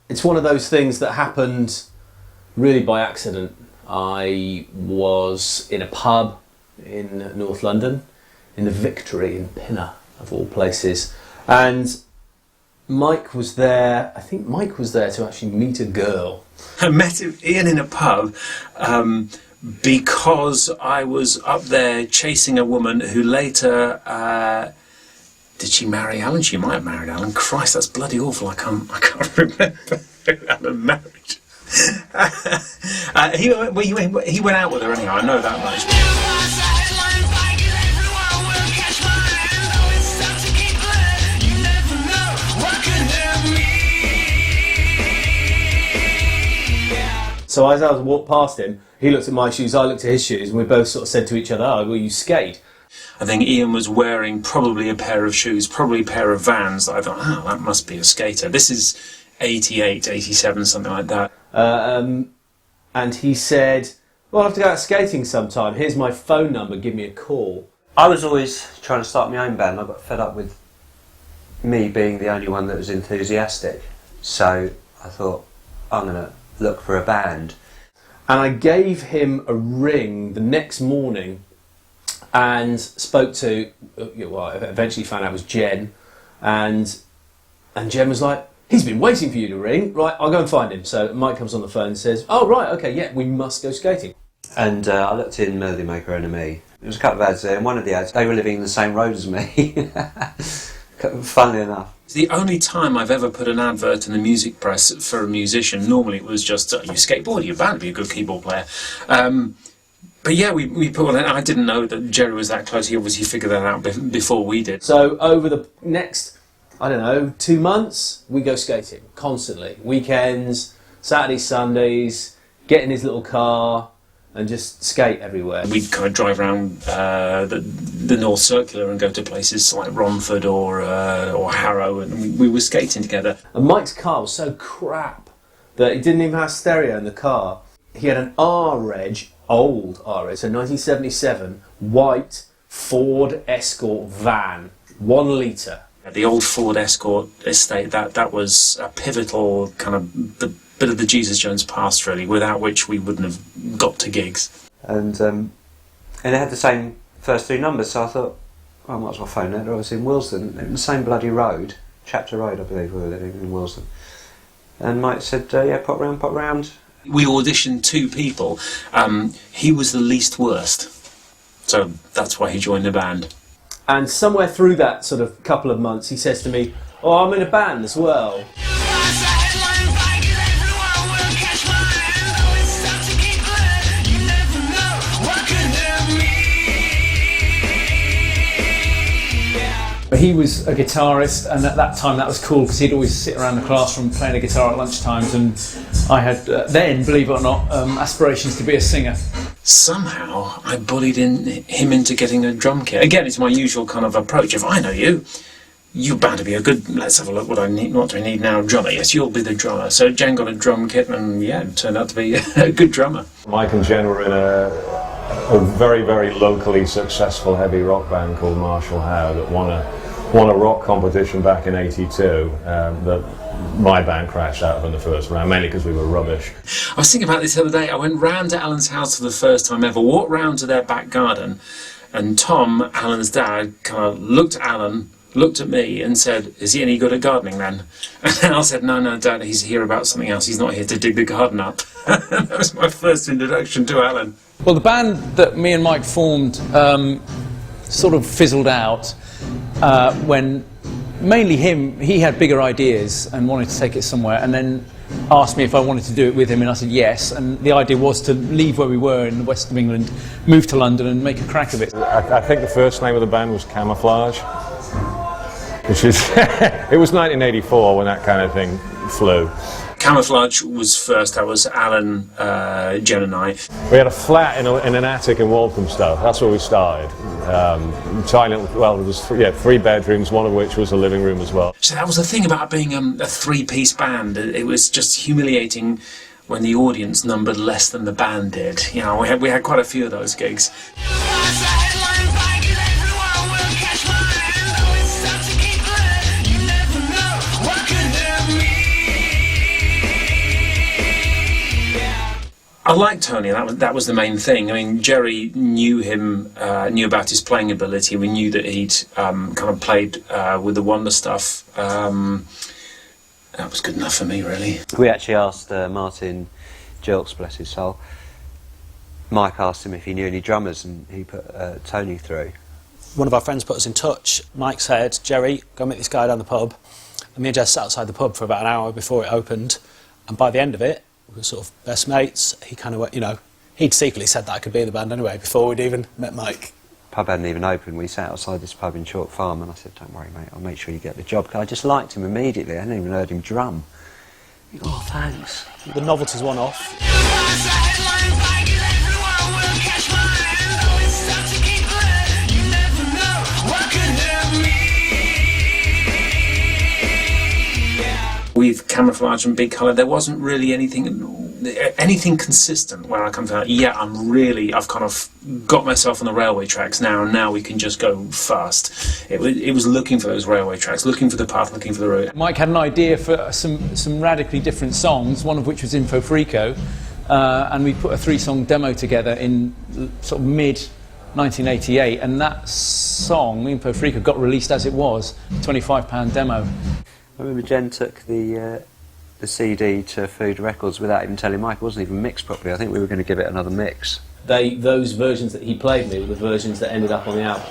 it's one of those things that happened really by accident. I was in a pub in North London, in the Victory in Pinner, of all places, and Mike was there. I think Mike was there to actually meet a girl. I met Ian in a pub because I was up there chasing a woman who later... did she marry Alan? She might have married Alan. Christ, that's bloody awful. I can't remember who Alan married. He went out with her anyhow, I know that much. So as I was walked past him, he looked at my shoes, I looked at his shoes, and we both sort of said to each other, "Oh, well, you skate." I think Ian was wearing probably a pair of shoes, probably a pair of Vans that I thought, oh, that must be a skater. This is 88, 87, something like that. And he said, "Well, I'll have to go out skating sometime. Here's my phone number, give me a call." I was always trying to start my own band. I got fed up with me being the only one that was enthusiastic. So I thought, I'm going to look for a band. And I gave him a ring the next morning and spoke to, well, I eventually found out it was Jen, and Jen was like, "He's been waiting for you to ring. Right, I'll go and find him." So Mike comes on the phone and says, "Oh, right, okay, yeah, we must go skating." And I looked in Melody Maker NME. There was a couple of ads there, and one of the ads, they were living in the same road as me. Funnily enough. It's the only time I've ever put an advert in the music press for a musician. Normally it was just, you skateboard, you're bound to be a good keyboard player. But yeah, we put one in. I didn't know that Jerry was that close. He obviously figured that out before we did. So over the next, 2 months, we go skating constantly. Weekends, Saturdays, Sundays, get in his little car and just skate everywhere. We'd kind of drive around the North Circular and go to places like Romford or Harrow, and we were skating together. And Mike's car was so crap that he didn't even have stereo in the car. He had an R-Reg, old R-Reg, so 1977, white Ford Escort van, 1 litre. The old Ford Escort estate, that was a pivotal kind of the bit of the Jesus Jones past, really, without which we wouldn't have got to gigs. And it had the same first 3 numbers, so I thought, well, I might as well phone it. I was in Willesden, in the same bloody road, Chapter Road, I believe we were living in Willesden. And Mike said, yeah, pop round. We auditioned 2 people. He was the least worst, so that's why he joined the band. And somewhere through that sort of couple of months, he says to me, "Oh, I'm in a band as well." He was a guitarist, and at that time that was cool because he'd always sit around the classroom playing a guitar at lunchtimes, and I had then, believe it or not, aspirations to be a singer. Somehow I bullied him into getting a drum kit. Again, it's my usual kind of approach. If I know you're bound to be a good, let's have a look what I need, what do I need now, drummer. Yes, you'll be the drummer. So Jen got a drum kit, and yeah, it turned out to be a good drummer. Mike and Jen were in a very, very locally successful heavy rock band called Marshall Howe that won a rock competition back in '82 that my band crashed out of in the first round, mainly because we were rubbish. I was thinking about this the other day. I went round to Alan's house for the first time ever, walked round to their back garden, and Tom, Alan's dad, kind of looked at Alan, looked at me and said, "Is he any good at gardening then?" And Al said, no, Dad, he's here about something else. He's not here to dig the garden up." That was my first introduction to Alan. Well, the band that me and Mike formed sort of fizzled out when mainly he had bigger ideas and wanted to take it somewhere, and then asked me if I wanted to do it with him, and I said yes. And the idea was to leave where we were in the west of England, move to London and make a crack of it. I think the first name of the band was Camouflage, which is it was 1984 when that kind of thing flew. Camouflage was first. That was Alan, Jen and I. We had a flat in an attic in Walthamstow. That's where we started. Tiny little, well, there was 3 bedrooms, one of which was a living room as well. So that was the thing about being a 3-piece band. It was just humiliating when the audience numbered less than the band did. You know, we had quite a few of those gigs. I liked Tony. That was the main thing. I mean, Jerry knew him, knew about his playing ability. We knew that he'd kind of played with the Wonder stuff. That was good enough for me, really. We actually asked Martin Gilks, bless his soul. Mike asked him if he knew any drummers, and he put Tony through. One of our friends put us in touch. Mike said, "Jerry, go meet this guy down the pub." And me and Jess sat outside the pub for about an hour before it opened. And by the end of it, we were sort of best mates. He kind of went, you know, he'd secretly said that I could be in the band anyway before we'd even met Mike. Pub hadn't even opened. We sat outside this pub in Chalk Farm, and I said, "Don't worry, mate, I'll make sure you get the job." I just liked him immediately. I hadn't even heard him drum. Oh, thanks. The novelty's one off. With camouflage and big colour, there wasn't really anything consistent where I come to that. Yeah, I've kind of got myself on the railway tracks now, and now we can just go fast. It was looking for those railway tracks, looking for the path, looking for the route. Mike had an idea for some radically different songs, one of which was Info Frico, and we put a 3-song demo together in sort of mid-1988, and that song, Info Frico, got released as it was, £25 demo. I remember Jen took the CD to Food Records without even telling Mike. It wasn't even mixed properly. I think we were going to give it another mix. Those versions that he played me were the versions that ended up on the album.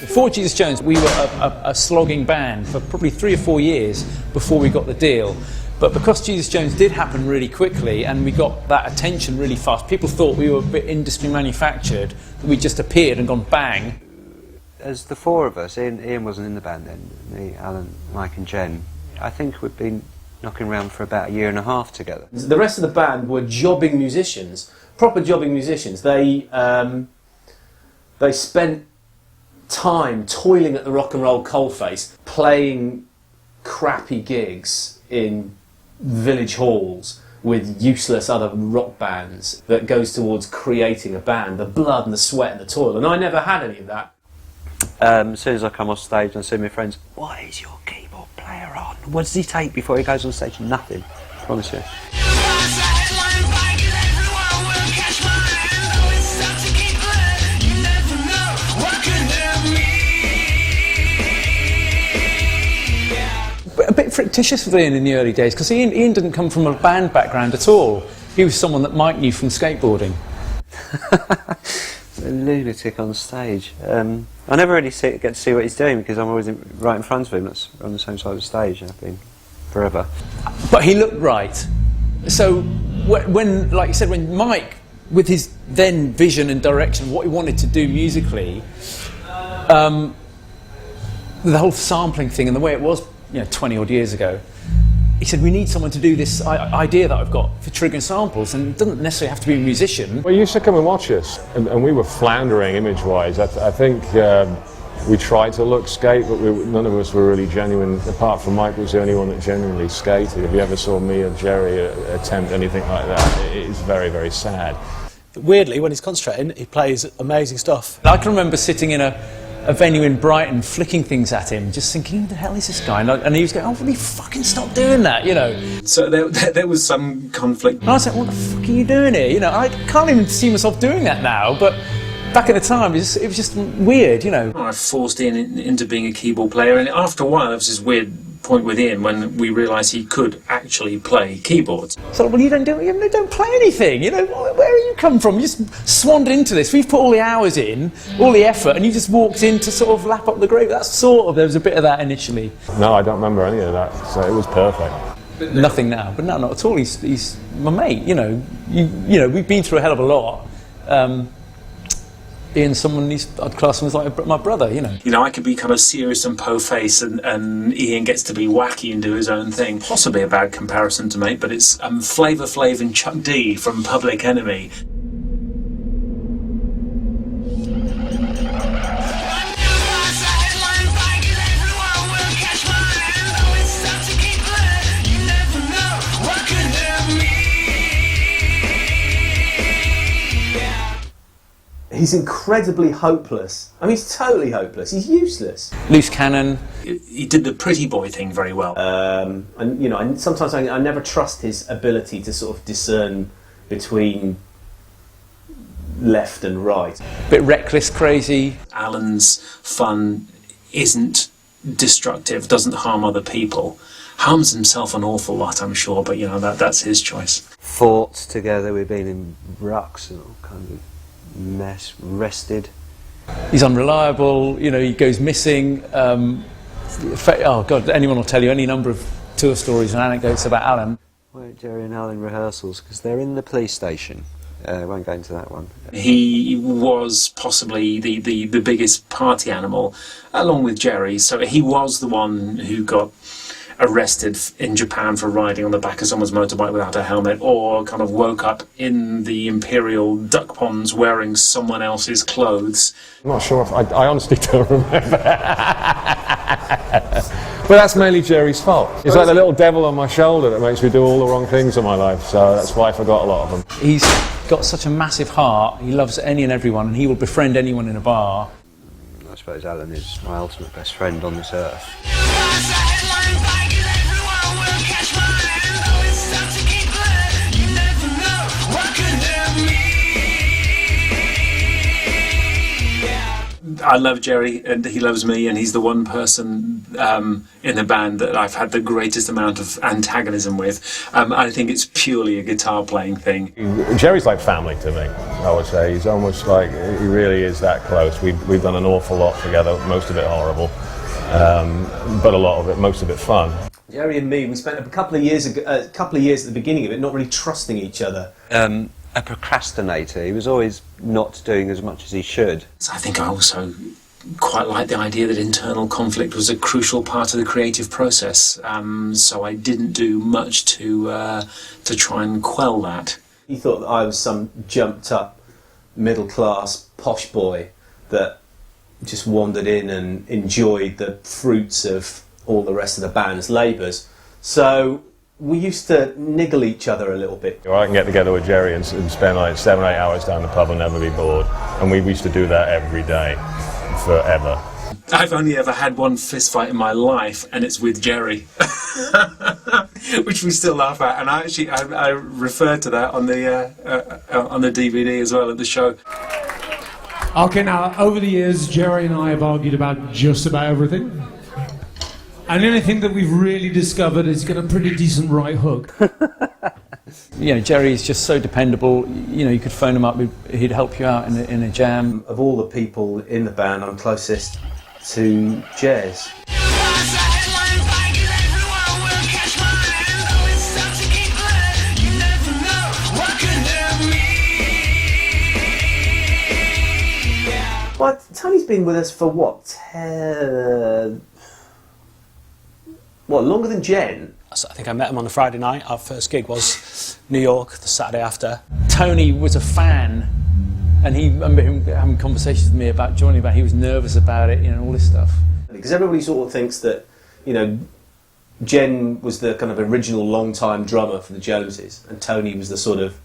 Before Jesus Jones, we were a slogging band for probably 3 or 4 years before we got the deal. But because Jesus Jones did happen really quickly and we got that attention really fast, people thought we were a bit industry manufactured, that we just appeared and gone bang. As the four of us, Ian wasn't in the band then, me, Alan, Mike and Jen, I think we'd been knocking around for about 1.5 years together. The rest of the band were jobbing musicians, proper jobbing musicians. They spent time toiling at the rock and roll coalface, playing crappy gigs in village halls with useless other rock bands. That goes towards creating a band, the blood and the sweat and the toil, and I never had any of that. As soon as I come off stage and I see my friends, "What is your keyboard player on? What does he take before he goes on stage?" Nothing, I promise you. A bit fictitious with Ian in the early days, because Ian didn't come from a band background at all. He was someone that Mike knew from skateboarding. A lunatic on stage. I never really get to see what he's doing because I'm always right in front of him. That's on the same side of the stage. I've been forever. But he looked right. So when, like you said, when Mike, with his then vision and direction of what he wanted to do musically, the whole sampling thing and the way it was, 20 odd years ago, he said, we need someone to do this idea that I've got for triggering samples, and it doesn't necessarily have to be a musician. Well, you used to come and watch us, and we were floundering image-wise. I think we tried to look skate, but none of us were really genuine. Apart from Mike was the only one that genuinely skated. If you ever saw me or Jerry attempt anything like that, it is very, very sad. weirdly, when he's concentrating, he plays amazing stuff. I can remember sitting in a venue in Brighton, flicking things at him, just thinking, who the hell is this guy? And he was going, oh, will you fucking stop doing that, you know? So there was some conflict. And I was like, what the fuck are you doing here? You know, I can't even see myself doing that now, but back at the time, it was just weird, you know. I forced Ian into being a keyboard player, and after a while, there was this weird point with Ian when we realised he could actually play keyboards. So, well, you don't play anything, you know, where are you come from? You just swanned into this. We've put all the hours in, all the effort, and you just walked in to sort of lap up the gravy. There was a bit of that initially. No, I don't remember any of that, so it was perfect. Nothing now, but no, not at all. He's my mate, you know. You know, we've been through a hell of a lot. Ian's someone I'd class him as like my brother, you know. You know, I could be kind of serious and po-face, and Ian gets to be wacky and do his own thing. Possibly a bad comparison to make, but it's Flavor Flav and Chuck D from Public Enemy. He's incredibly hopeless. I mean, he's totally hopeless. He's useless. Loose cannon. He did the pretty boy thing very well. And, you know, sometimes I never trust his ability to sort of discern between left and right. Bit reckless, crazy. Alan's fun isn't destructive, doesn't harm other people. Harms himself an awful lot, I'm sure, but, you know, that's his choice. Fought together, we've been in rucks and all kind of mess, rested. He's unreliable, you know, he goes missing. Oh God, anyone will tell you any number of tour stories and anecdotes about Alan. Why aren't Jerry and Alan rehearsals? Because they're in the police station. I won't go into that one. He was possibly the biggest party animal, along with Jerry, so he was the one who got arrested in Japan for riding on the back of someone's motorbike without a helmet, or kind of woke up in the imperial duck ponds wearing someone else's clothes. I'm not sure if I honestly don't remember. But that's mainly Jerry's fault. It's like the little devil on my shoulder that makes me do all the wrong things in my life, so that's why I forgot a lot of them. He's got such a massive heart, he loves any and everyone, and he will befriend anyone in a bar. I suppose Alan is my ultimate best friend on this earth. I love Jerry and he loves me, and he's the one person in the band that I've had the greatest amount of antagonism with. I think it's purely a guitar playing thing. Jerry's like family to me, I would say. He's almost like, he really is that close. We've done an awful lot together, most of it horrible, but most of it fun. Jerry and me, we spent a couple of years at the beginning of it not really trusting each other. A procrastinator. He was always not doing as much as he should. I think I also quite like the idea that internal conflict was a crucial part of the creative process, so I didn't do much to try and quell that. He thought that I was some jumped up middle class posh boy that just wandered in and enjoyed the fruits of all the rest of the band's labours. So we used to niggle each other a little bit. I can get together with Jerry and spend like 7 or 8 hours down the pub and never be bored. And we used to do that every day, forever. I've only ever had one fist fight in my life, and it's with Jerry, which we still laugh at. And I referred to that on the DVD as well at the show. Okay, now over the years, Jerry and I have argued about just about everything. And the only thing that we've really discovered is he's got a pretty decent right hook. You know, Jerry's just so dependable. You know, you could phone him up, he'd help you out in a jam. Of all the people in the band, I'm closest to Jez. Well, Tony's been with us for what, longer than Jen? I think I met him on the Friday night. Our first gig was New York, the Saturday after. Tony was a fan, and I remember him having conversations with me about joining the band. He was nervous about it, you know, all this stuff. Because everybody sort of thinks that, you know, Jen was the kind of original long-time drummer for the Joneses, and Tony was the sort of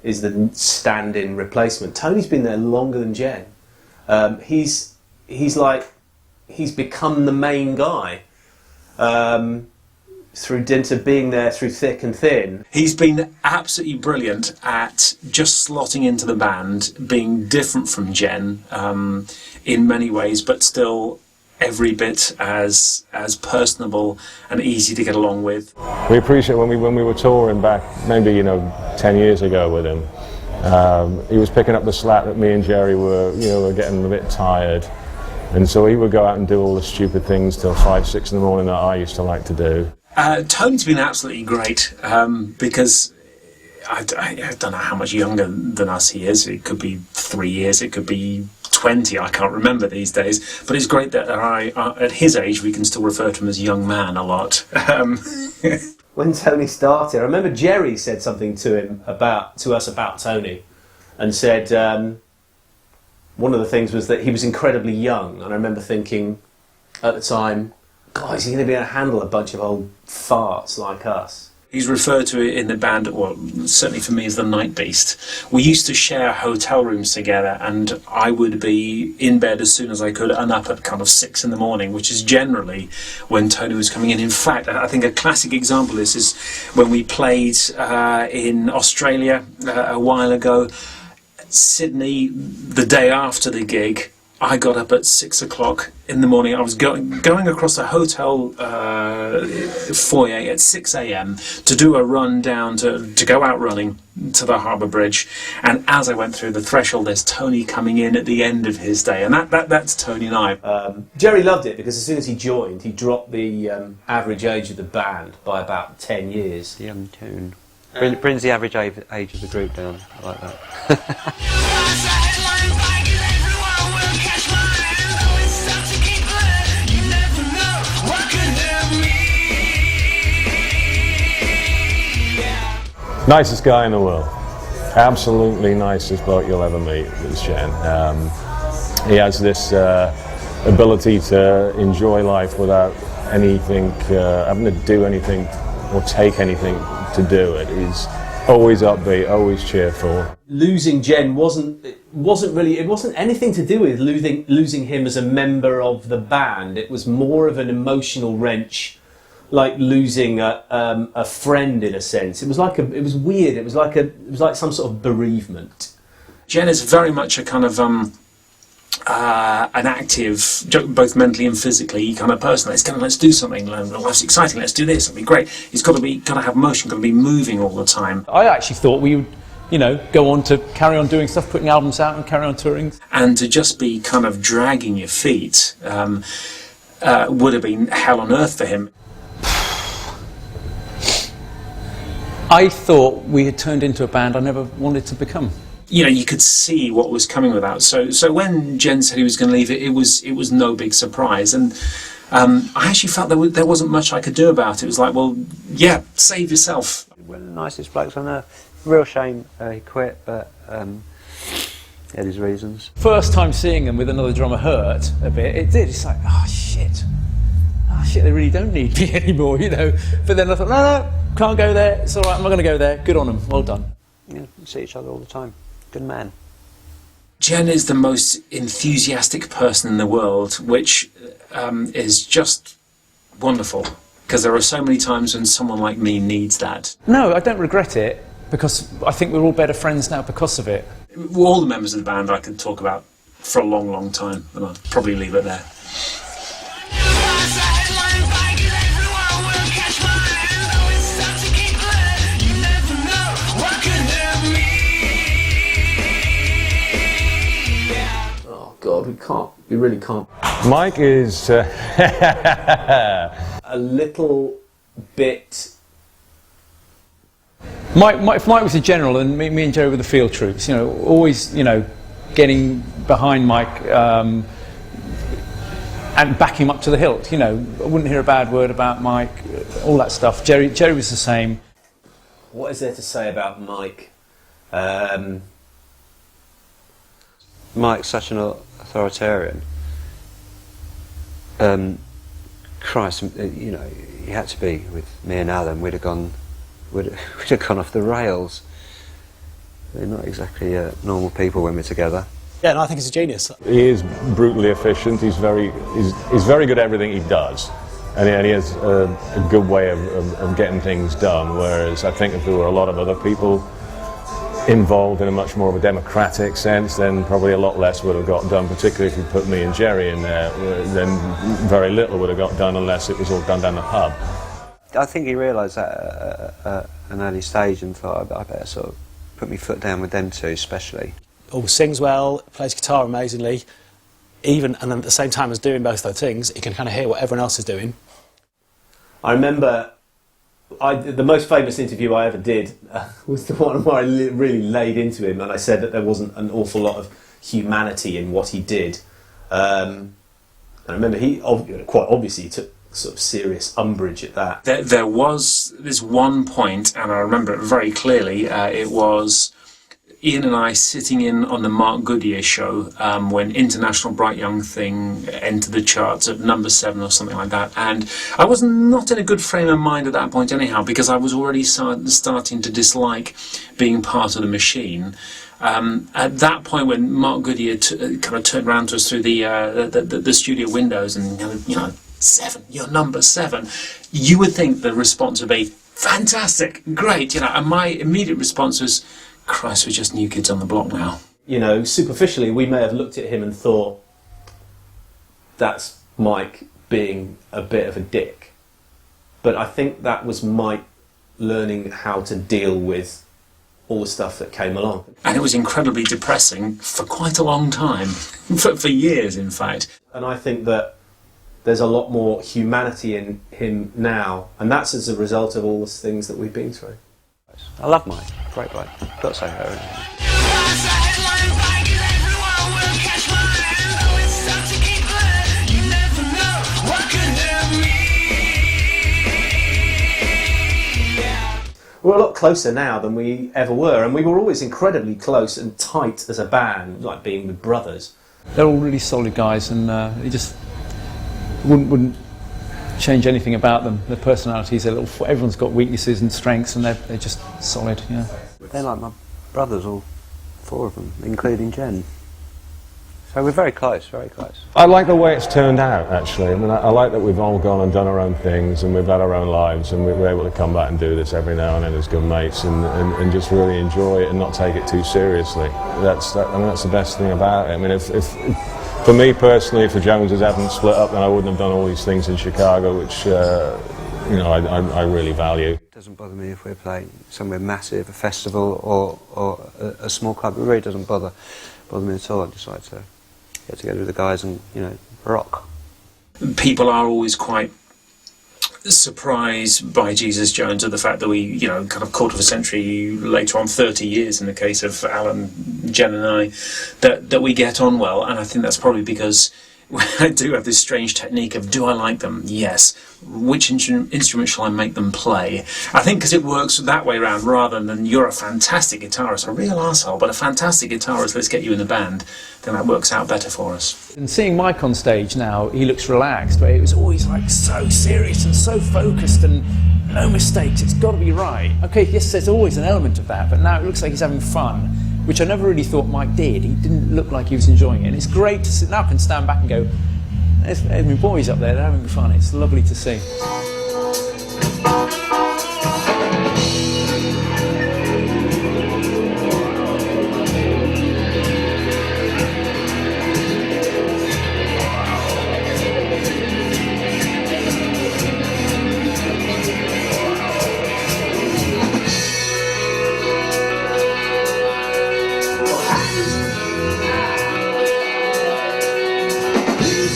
is the stand-in replacement. Tony's been there longer than Jen. He's become the main guy through dint of being there through thick and thin. He's been absolutely brilliant at just slotting into the band, being different from Jen in many ways, but still every bit as personable and easy to get along with. We appreciate when we were touring back maybe 10 years ago with him. He was picking up the slack that me and Jerry were getting a bit tired, and so he would go out and do all the stupid things till 5, 6 in the morning that I used to like to do. Tony's been absolutely great because I don't know how much younger than us he is. It could be 3 years, it could be 20, I can't remember these days, but it's great that at his age we can still refer to him as young man a lot. When Tony started, I remember Jerry said something to us about Tony, and said one of the things was that he was incredibly young, and I remember thinking at the time, God, is he going to be able to handle a bunch of old farts like us? He's referred to it in the band, well, certainly for me, as the Night Beast. We used to share hotel rooms together, and I would be in bed as soon as I could and up at kind of 6 in the morning, which is generally when Tony was coming in. In fact, I think a classic example of this is when we played in Australia a while ago. Sydney, the day after the gig, I got up at 6 o'clock in the morning. I was going across a hotel foyer at 6 a.m. to do a run down to go out running to the Harbour Bridge. And as I went through the threshold, there's Tony coming in at the end of his day. And that's Tony and I. Jerry loved it because as soon as he joined, he dropped the average age of the band by about 10 years. Young tune. Brings the average age of the group down. I like that. Nicest guy in the world. Absolutely nicest bloke you'll ever meet is Jen. He has this ability to enjoy life without anything, having to do anything or take anything to do it. He's always upbeat, always cheerful. Losing Jen wasn't anything to do with losing him as a member of the band. It was more of an emotional wrench, like losing a friend in a sense. It was weird. It was like some sort of bereavement. Jen is very much a kind of an active, both mentally and physically, kind of person. Let's do something. Life's exciting. Let's do this. It'll be great. It's got to have motion. Got to be moving all the time. I actually thought we would, go on to carry on doing stuff, putting albums out and carry on touring. And to just be kind of dragging your feet would have been hell on earth for him. I thought we had turned into a band I never wanted to become. You could see what was coming with that. So when Jen said he was going to leave, it was no big surprise. And I actually felt there wasn't much I could do about it. It was like, well, yeah, save yourself. One of the nicest blokes on earth. Real shame he quit, but he had his reasons. First time seeing them with another drummer hurt a bit. It did. It's like, oh shit, they really don't need me anymore, But then I thought, no, can't go there. It's all right. I'm not going to go there. Good on them. Well done. Yeah, we see each other all the time. Good man. Jen is the most enthusiastic person in the world, which is just wonderful, because there are so many times when someone like me needs that. No, I don't regret it, because I think we're all better friends now because of it. All the members of the band I could talk about for a long, long time, and I'll probably leave it there. God, we really can't. Mike is a little bit. Mike was a general, and me and Joe were the field troops. Always, getting behind Mike and backing him up to the hilt. I wouldn't hear a bad word about Mike. All that stuff. Jerry was the same. What is there to say about Mike? Mike's such an authoritarian. Christ, he had to be with me and Alan. We'd have gone off the rails. They're not exactly normal people when we're together. Yeah, and I think he's a genius. He is brutally efficient. He's very good at everything he does, and he has a good way of getting things done. Whereas I think if there were a lot of other people involved in a much more of a democratic sense, then probably a lot less would have got done. Particularly if you put me and Jerry in there, then very little would have got done unless it was all done down the pub. I think he realised that at an early stage and thought, I better sort of put my foot down with them two, especially. Oh, sings well, plays guitar amazingly, and then at the same time as doing both those things, he can kind of hear what everyone else is doing. I remember the most famous interview I ever did was the one where I really laid into him, and I said that there wasn't an awful lot of humanity in what he did. And I remember he quite obviously took sort of serious umbrage at that. There was this one point, and I remember it very clearly. It was Ian and I sitting in on the Mark Goodyear show when International Bright Young Thing entered the charts at number 7 or something like that, and I was not in a good frame of mind at that point anyhow, because I was already starting to dislike being part of the machine. At that point, when Mark Goodyear kind of turned around to us through the studio windows and you know, 7, you're number 7, you would think the response would be fantastic, great, you know, and my immediate response was, Christ, we're just new kids on the block now. You know, superficially, we may have looked at him and thought, that's Mike being a bit of a dick. But I think that was Mike learning how to deal with all the stuff that came along. And it was incredibly depressing for quite a long time, for years, in fact. And I think that there's a lot more humanity in him now, and that's as a result of all the things that we've been through. I love Mike, great bloke. Got to say that. We're a lot closer now than we ever were, and we were always incredibly close and tight as a band, like being with brothers. They're all really solid guys, and you just wouldn't change anything about them. Their personalities, everyone's got weaknesses and strengths, and they're just solid. Yeah. They're like my brothers, all 4 of them, including Jen. So we're very close, very close. I like the way it's turned out, actually. I mean, I like that we've all gone and done our own things, and we've had our own lives, and we're able to come back and do this every now and then as good mates, and just really enjoy it and not take it too seriously. That's the best thing about it. I mean, if for me personally, if the Joneses hadn't split up, then I wouldn't have done all these things in Chicago, which you know, I really value. It doesn't bother me if we're playing somewhere massive, a festival or a small club. It really doesn't bother me at all. I just like to get together with the guys and, you know, rock. People are always quite surprised by Jesus Jones, of the fact that we, you know, kind of quarter of a century later on, 30 years in the case of Alan, Jen and I, that we get on well. And I think that's probably because I do have this strange technique of, do I like them? Yes. Which instrument shall I make them play? I think because it works that way around, rather than you're a fantastic guitarist, a real arsehole, but a fantastic guitarist, let's get you in the band, then that works out better for us. And seeing Mike on stage now, he looks relaxed, but it was always like so serious and so focused and no mistakes, it's got to be right. Okay, yes, there's always an element of that, but now it looks like he's having fun, which I never really thought Mike did. He didn't look like he was enjoying it, and it's great to now I can stand back and go, there's my boys up there, they're having fun, it's lovely to see.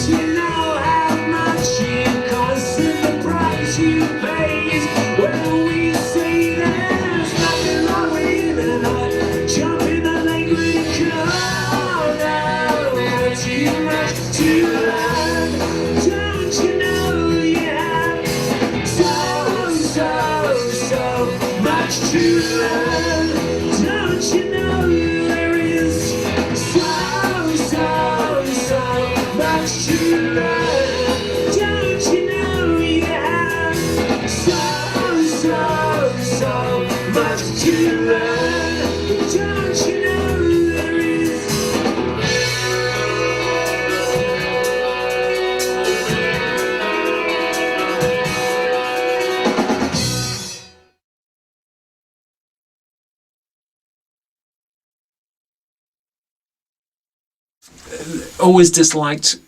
You know how much it costs in the price. always disliked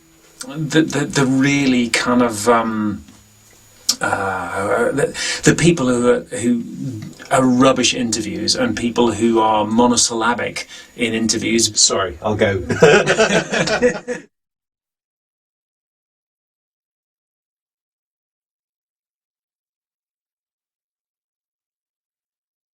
the really kind of the people who are rubbish interviews and people who are monosyllabic in interviews. Sorry, I'll go.